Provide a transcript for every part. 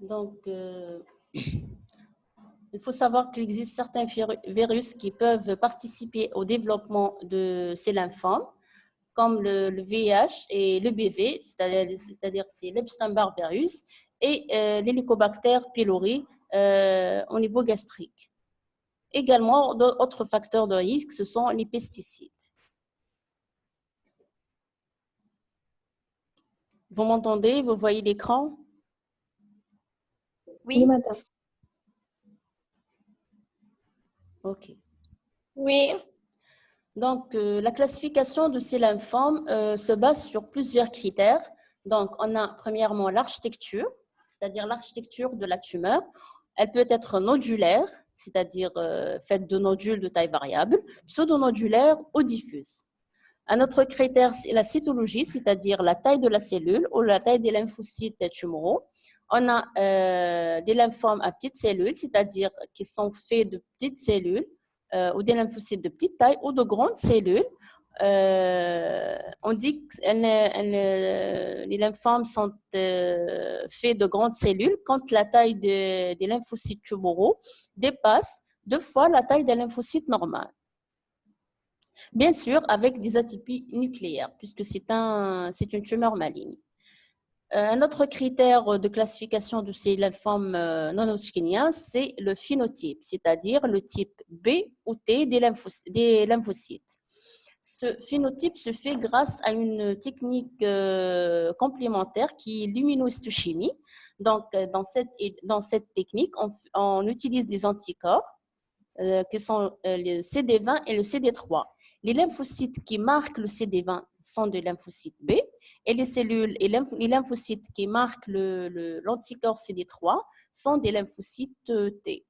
Donc, il faut savoir qu'il existe certains virus qui peuvent participer au développement de ces lymphomes, comme le VIH et le BV, c'est-à-dire c'est l'Epstein-Barr virus, et l'Helicobacter pylori au niveau gastrique. Également, d'autres facteurs de risque, ce sont les pesticides. Vous m'entendez? Vous voyez l'écran? Oui, madame. OK. Oui. Donc, la classification de ces lymphomes se base sur plusieurs critères. Donc, on a premièrement l'architecture, c'est-à-dire l'architecture de la tumeur. Elle peut être nodulaire, c'est-à-dire faite de nodules de taille variable, pseudonodulaire ou diffuse. Un autre critère, c'est la cytologie, c'est-à-dire la taille de la cellule ou la taille des lymphocytes tumoraux. On a des lymphomes à petites cellules, c'est-à-dire qui sont faits de petites cellules ou des lymphocytes de petite taille ou de grandes cellules. On dit que les lymphomes sont faits de grandes cellules quand la taille des lymphocytes tumoraux dépasse 2 fois la taille des lymphocytes normales. Bien sûr, avec des atypies nucléaires, puisque c'est une tumeur maligne. Un autre critère de classification de ces lymphomes non-Hodgkiniens, c'est le phénotype, c'est-à-dire le type B ou T des lymphocytes. Ce phénotype se fait grâce à une technique complémentaire qui est l'immunohistochimie. Donc, dans cette technique, on utilise des anticorps qui sont le CD20 et le CD3. Les lymphocytes qui marquent le CD20 sont des lymphocytes B et les lymphocytes qui marquent l'anticorps CD3 sont des lymphocytes T.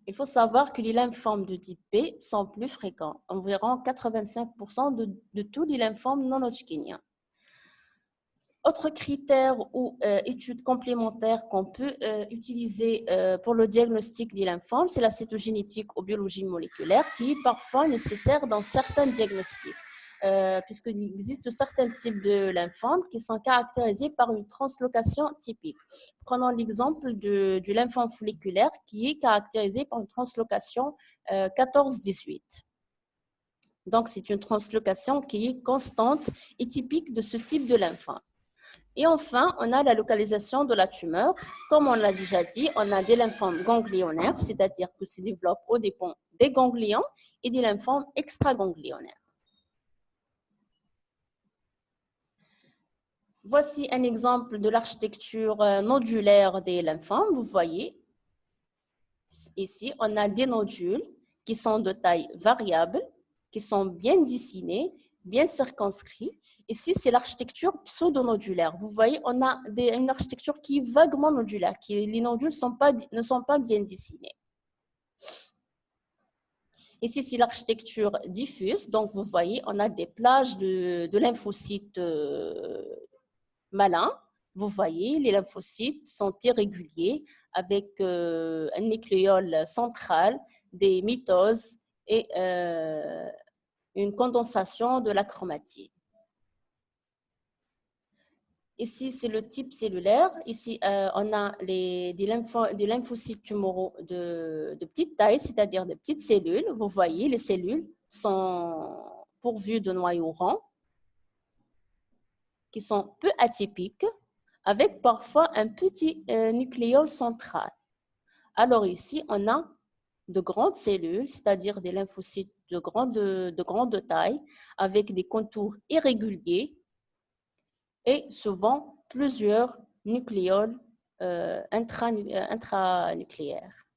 Il faut savoir que les lymphomes de type B sont plus fréquents, environ 85% de tous les lymphomes non-Hodgkiniens. Autre critère ou étude complémentaire qu'on peut utiliser pour le diagnostic des lymphomes, c'est la cytogénétique ou biologie moléculaire qui est parfois nécessaire dans certains diagnostics, puisqu'il existe certains types de lymphomes qui sont caractérisés par une translocation typique. Prenons l'exemple du lymphome folliculaire qui est caractérisé par une translocation 14-18. Donc, c'est une translocation qui est constante et typique de ce type de lymphome. Et enfin, on a la localisation de la tumeur. Comme on l'a déjà dit, on a des lymphomes ganglionnaires, c'est-à-dire que se développent aux dépens des ganglions, et des lymphomes extraganglionnaires. Voici un exemple de l'architecture nodulaire des lymphomes. Vous voyez, ici, on a des nodules qui sont de taille variable, qui sont bien dessinés, bien circonscrits. Ici, c'est l'architecture pseudonodulaire. Vous voyez, on a une architecture qui est vaguement nodulaire, les nodules ne sont pas bien dessinés. Ici, c'est l'architecture diffuse. Donc, vous voyez, on a des plages de lymphocytes malins. Vous voyez, les lymphocytes sont irréguliers avec un nucléole central, des mitoses et une condensation de la chromatine. Ici, c'est le type cellulaire. Ici, on a des lymphocytes tumoraux de petite taille, c'est-à-dire de petites cellules. Vous voyez, les cellules sont pourvues de noyaux ronds qui sont peu atypiques, avec parfois un petit nucléole central. Alors ici, on a de grandes cellules, c'est-à-dire des lymphocytes de grande taille, avec des contours irréguliers, et souvent plusieurs nucléoles intranucléaires.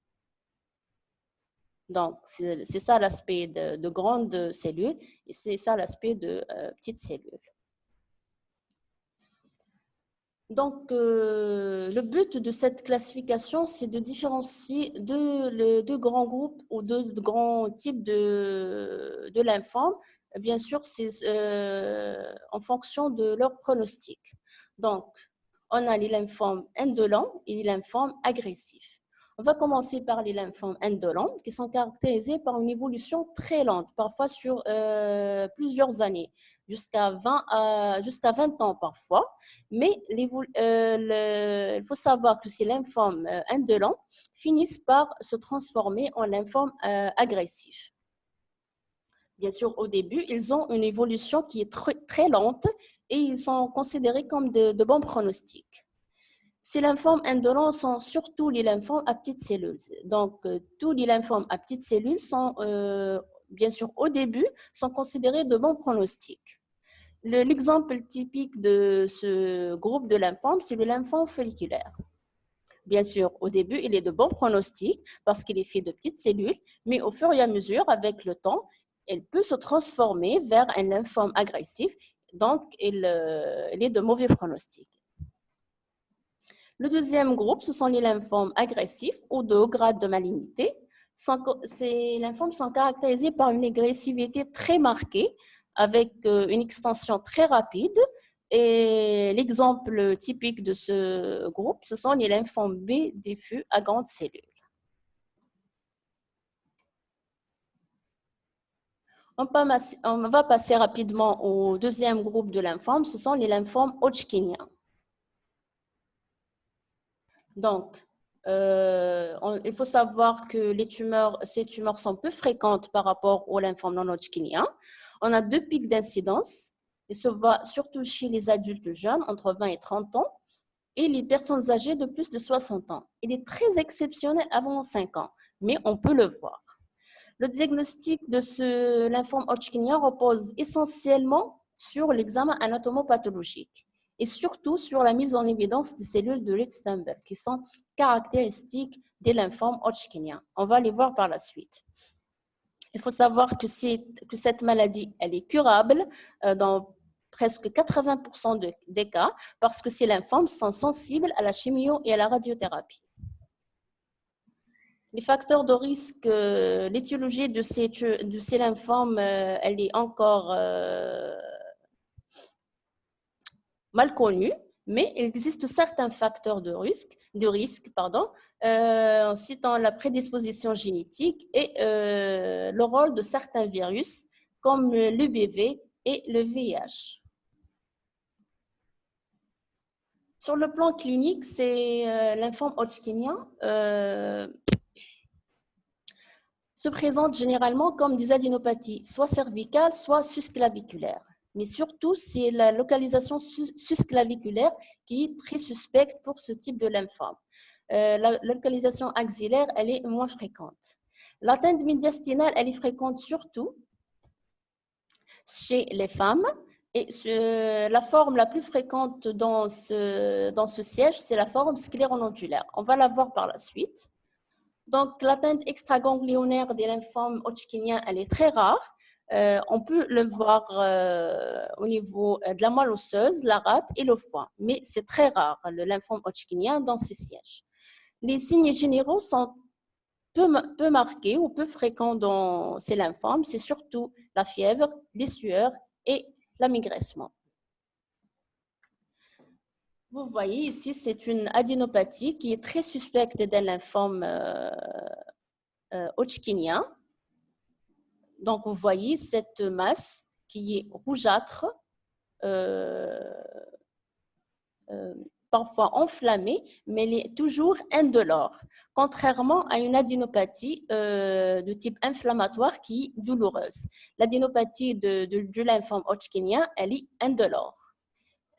Donc, c'est ça l'aspect de grandes cellules et c'est ça l'aspect de petites cellules. Donc, le but de cette classification, c'est de différencier deux grands groupes ou deux grands types de lymphomes. Bien sûr, c'est en fonction de leur pronostic. Donc, on a les lymphomes indolents et les lymphomes agressifs. On va commencer par les lymphomes indolents qui sont caractérisés par une évolution très lente, parfois sur plusieurs années, jusqu'à 20 ans parfois. Mais il faut savoir que ces lymphomes indolents finissent par se transformer en lymphomes agressifs. Bien sûr, au début, ils ont une évolution qui est très lente et ils sont considérés comme de bons pronostics. Ces lymphomes indolents sont surtout les lymphomes à petites cellules. Donc, tous les lymphomes à petites cellules sont, bien sûr, au début, sont considérés de bons pronostics. L'exemple typique de ce groupe de lymphomes, c'est le lymphome folliculaire. Bien sûr, au début, il est de bons pronostics parce qu'il est fait de petites cellules, mais au fur et à mesure, avec le temps, il peut se transformer vers un lymphome agressif, donc il est de mauvais pronostics. Le deuxième groupe, ce sont les lymphomes agressifs ou de haut grade de malignité. Ces lymphomes sont caractérisés par une agressivité très marquée, avec une extension très rapide. Et l'exemple typique de ce groupe, ce sont les lymphomes B diffus à grandes cellules. On va passer rapidement au deuxième groupe de lymphomes, ce sont les lymphomes hodgkiniens. Donc, il faut savoir que ces tumeurs sont peu fréquentes par rapport aux lymphomes non hodgkiniens. On a 2 pics d'incidence. Il se voit surtout chez les adultes jeunes, entre 20 et 30 ans, et les personnes âgées de plus de 60 ans. Il est très exceptionnel avant 5 ans, mais on peut le voir. Le diagnostic de ce lymphome hodgkinien repose essentiellement sur l'examen anatomopathologique et surtout sur la mise en évidence des cellules de Lichtenberg qui sont caractéristiques des lymphomes hodgkiniens. On va les voir par la suite. Il faut savoir que cette maladie, elle est curable dans presque 80% des cas parce que ces lymphomes sont sensibles à la chimio et à la radiothérapie. Les facteurs de risque, l'étiologie de ces lymphomes, elle est encore mal connue, mais il existe certains facteurs de risque, en citant la prédisposition génétique et le rôle de certains virus comme l'EBV et le VIH. Sur le plan clinique, ces lymphomes hodgkiniens se présentent généralement comme des adénopathies, soit cervicales, soit susclaviculaires. Mais surtout, c'est la localisation susclaviculaire qui est très suspecte pour ce type de lymphome. La localisation axillaire, elle est moins fréquente. L'atteinte médiastinale, elle est fréquente surtout chez les femmes. Et la forme la plus fréquente dans ce siège, c'est la forme scléronodulaire. On va la voir par la suite. Donc, l'atteinte extraganglionnaire des lymphomes hodgkiniens, elle est très rare. On peut le voir au niveau de la moelle osseuse, la rate et le foie, mais c'est très rare, le lymphome hodgkinien dans ces sièges. Les signes généraux sont peu marqués ou peu fréquents dans ces lymphomes, c'est surtout la fièvre, les sueurs et l'amaigrissement. Vous voyez ici, c'est une adénopathie qui est très suspecte d'un lymphome hodgkinien. Donc, vous voyez cette masse qui est rougeâtre, parfois enflammée, mais elle est toujours indolore, contrairement à une adénopathie de type inflammatoire qui est douloureuse. L'adénopathie du lymphome hodgkinien, elle est indolore.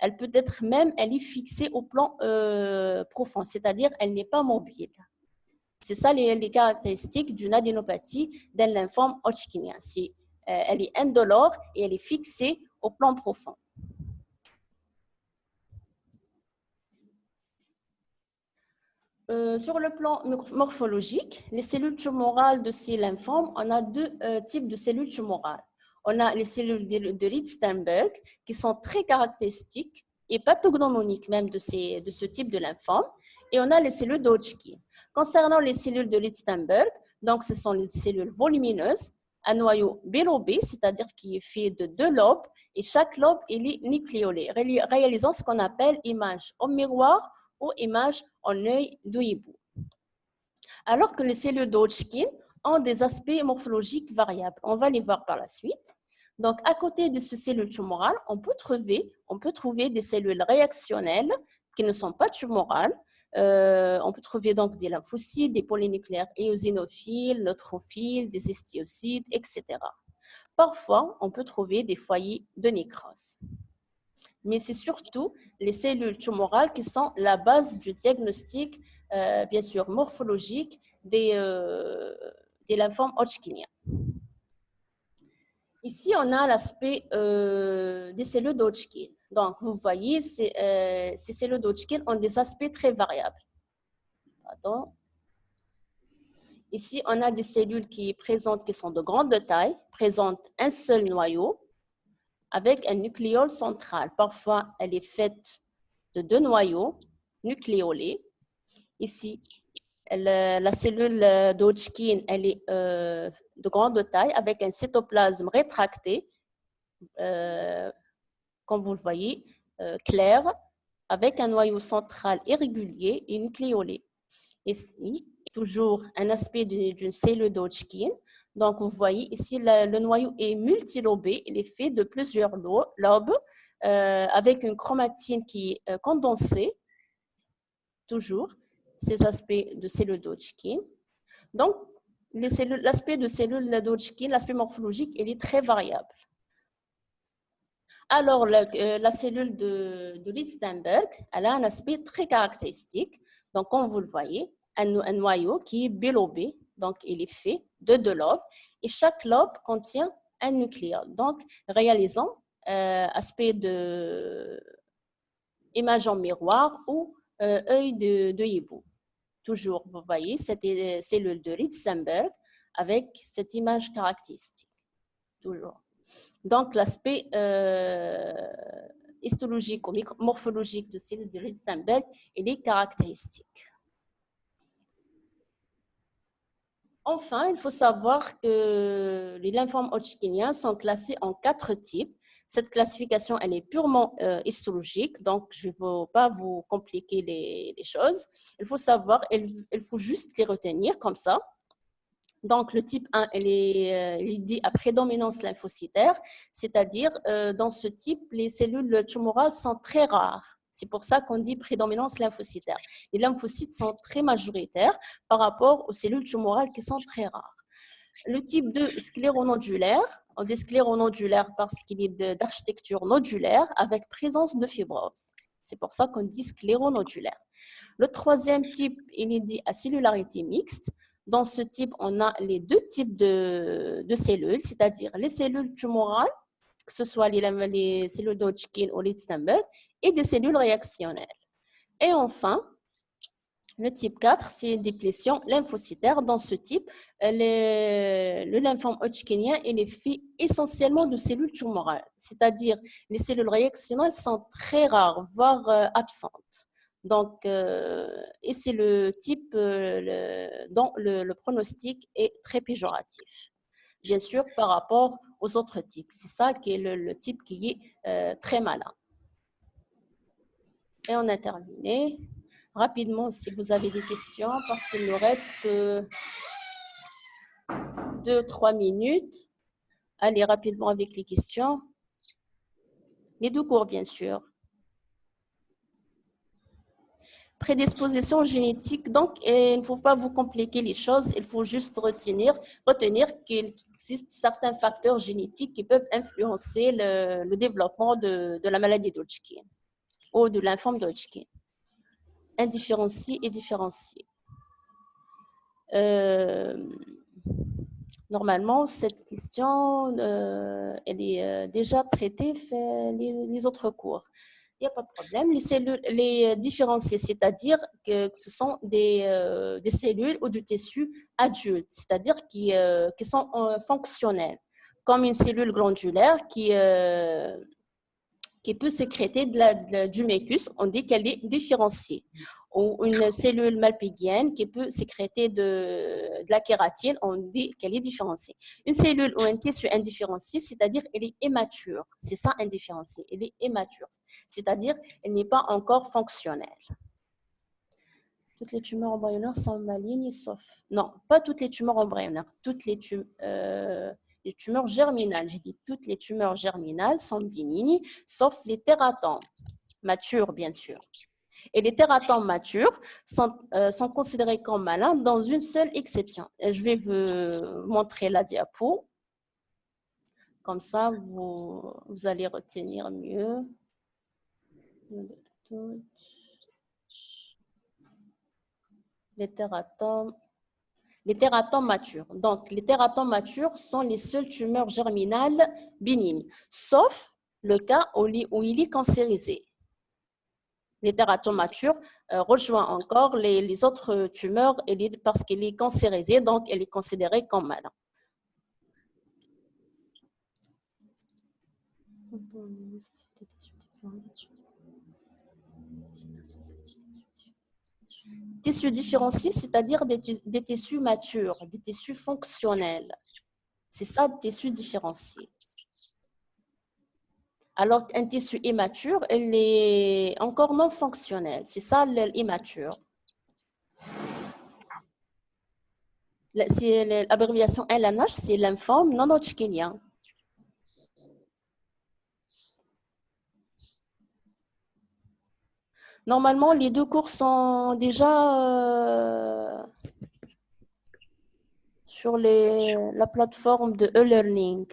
Elle peut être même, elle est fixée au plan profond, c'est-à-dire elle n'est pas mobile. C'est ça les caractéristiques d'une adénopathie d'un lymphome hodgkinien. Elle est indolore et elle est fixée au plan profond. Sur le plan morphologique, les cellules tumorales de ces lymphomes, on a 2 types de cellules tumorales. On a les cellules de Lichtenberg qui sont très caractéristiques et pathognomoniques même de ce type de lymphome. Et on a les cellules d'Hodgkin. Concernant les cellules de Lichtenberg, donc ce sont les cellules volumineuses, un noyau bilobé, c'est-à-dire qui est fait de 2 lobes, et chaque lobe est nucléolé, réalisant ce qu'on appelle image au miroir ou image en œil de hibou. Alors que les cellules de Hodgkin ont des aspects morphologiques variables. On va les voir par la suite. Donc, à côté de ces cellules tumorales, on peut trouver des cellules réactionnelles qui ne sont pas tumorales. On peut trouver donc des lymphocytes, des polynucléaires éosinophiles, neutrophiles, des histiocytes, etc. Parfois, on peut trouver des foyers de nécrose. Mais c'est surtout les cellules tumorales qui sont la base du diagnostic, bien sûr, morphologique des lymphomes hodgkiniens. Ici, on a l'aspect des cellules d'Hodgkin. Donc, vous voyez, ces cellules d'Hodgkin ont des aspects très variables. Pardon. Ici, on a des cellules qui sont de grande taille, présentent un seul noyau avec un nucléole central. Parfois, elle est faite de 2 noyaux nucléolés. Ici, la cellule d'Hodgkin, elle est de grande taille avec un cytoplasme rétracté, comme vous le voyez, clair, avec un noyau central irrégulier et nucléolé. Ici, toujours un aspect d'une cellule d'Hodgkin. Donc, vous voyez ici, le noyau est multilobé, il est fait de plusieurs lobes avec une chromatine qui est condensée, toujours ces aspects de cellules d'Hodgkin. Donc, l'aspect de cellules d'Hodgkin, l'aspect morphologique, il est très variable. Alors, la cellule de Lichtenberg, elle a un aspect très caractéristique. Donc, comme vous le voyez, un noyau qui est bilobé, donc il est fait de 2 lobes, et chaque lobe contient un nucléole. Donc, réalisons aspect de image en miroir ou œil de hibou. Toujours, vous voyez, cette cellule de Lichtenberg avec cette image caractéristique. Toujours. Donc, l'aspect histologique ou morphologique de cellule de Lichtenberg, il est caractéristique. Enfin, il faut savoir que les lymphomes hodgkiniens sont classés en 4 types. Cette classification, elle est purement histologique, donc je ne vais pas vous compliquer les choses. Il faut savoir, il faut juste les retenir comme ça. Donc, le type 1, il est dit à prédominance lymphocytaire, c'est-à-dire dans ce type, les cellules tumorales sont très rares. C'est pour ça qu'on dit prédominance lymphocytaire. Les lymphocytes sont très majoritaires par rapport aux cellules tumorales qui sont très rares. Le type 2, scléronodulaire, on dit scléronodulaire parce qu'il est d'architecture nodulaire avec présence de fibrose. C'est pour ça qu'on dit scléronodulaire. Le troisième type, il est dit à cellularité mixte. Dans ce type, on a les 2 types de cellules, c'est-à-dire les cellules tumorales, que ce soit les cellules d'Hodgkin ou Lichtenberg, et des cellules réactionnelles. Et enfin, le type 4, c'est des déplétion lymphocytaire. Dans ce type, le lymphome hodgkinien il est fait essentiellement de cellules tumorales, c'est-à-dire les cellules réactionnelles sont très rares, voire absentes. Donc, et c'est le type dont le pronostic est très péjoratif, bien sûr, par rapport aux autres types. C'est ça qui est le type qui est très malin. Et on a terminé. Rapidement, si vous avez des questions, parce qu'il nous reste 2-3 minutes. Allez rapidement avec les questions. Les 2 cours, bien sûr. Prédisposition génétique, donc il ne faut pas vous compliquer les choses, il faut juste retenir qu'il existe certains facteurs génétiques qui peuvent influencer le développement de la maladie d'Hodgkin ou de lymphome d'Hodgkin. Indifférencié et différencié. Normalement, cette question, elle est déjà traitée les autres cours. Il n'y a pas de problème. Les cellules, les différenciées, c'est-à-dire que ce sont des cellules ou des tissus adultes, c'est-à-dire qui sont fonctionnels, comme une cellule glandulaire qui peut sécréter du mucus, on dit qu'elle est différenciée. Ou une cellule malpighienne qui peut sécréter de la kératine, on dit qu'elle est différenciée. Une cellule ou un tissu indifférencié, c'est-à-dire elle est immature. C'est ça, indifférencié. Elle est immature. C'est-à-dire elle n'est pas encore fonctionnelle. Toutes les tumeurs embryonnaires sont malignes, sauf... Non, pas toutes les tumeurs embryonnaires. Les tumeurs germinales. J'ai dit toutes les tumeurs germinales sont bénignes, sauf les tératomes matures, bien sûr. Et les tératomes matures sont considérés comme malins dans une seule exception. Et je vais vous montrer la diapo. Comme ça, vous allez retenir mieux. Les tératomes matures. Donc, les tératomes matures sont les seules tumeurs germinales bénignes, sauf le cas où il est cancérisé. Les tératomes matures rejoignent encore les autres tumeurs parce qu'il est cancérisé, donc elle est considérée comme malin. Tissus différenciés, c'est-à-dire des tissus matures, des tissus fonctionnels. C'est ça, tissu différencié. Alors qu'un tissu immature, il est encore non fonctionnel. C'est ça l'immature. L'abréviation LNH, c'est lymphome non hodgkinien. Normalement, les deux cours sont déjà sur la plateforme de e-learning.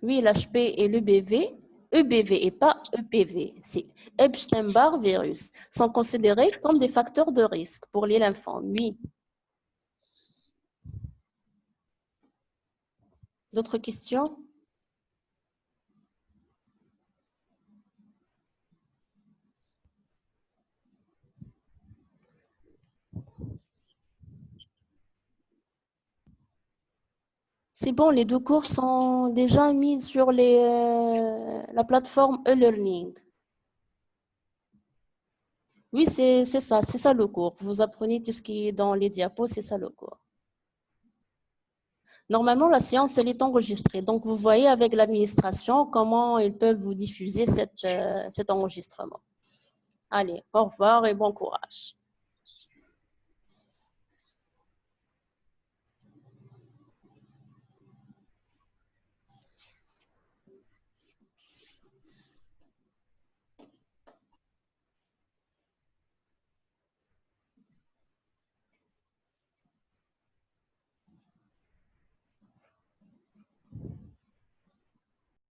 Oui, l'HP et l'EBV, EBV et pas EPV, c'est Epstein-Barr virus, sont considérés comme des facteurs de risque pour les lymphomes. Oui. D'autres questions? C'est bon, les deux cours sont déjà mis sur la plateforme e-learning. Oui, c'est ça le cours. Vous apprenez tout ce qui est dans les diapos, c'est ça le cours. Normalement, la séance, elle est enregistrée. Donc, vous voyez avec l'administration comment ils peuvent vous diffuser cet enregistrement. Allez, au revoir et bon courage.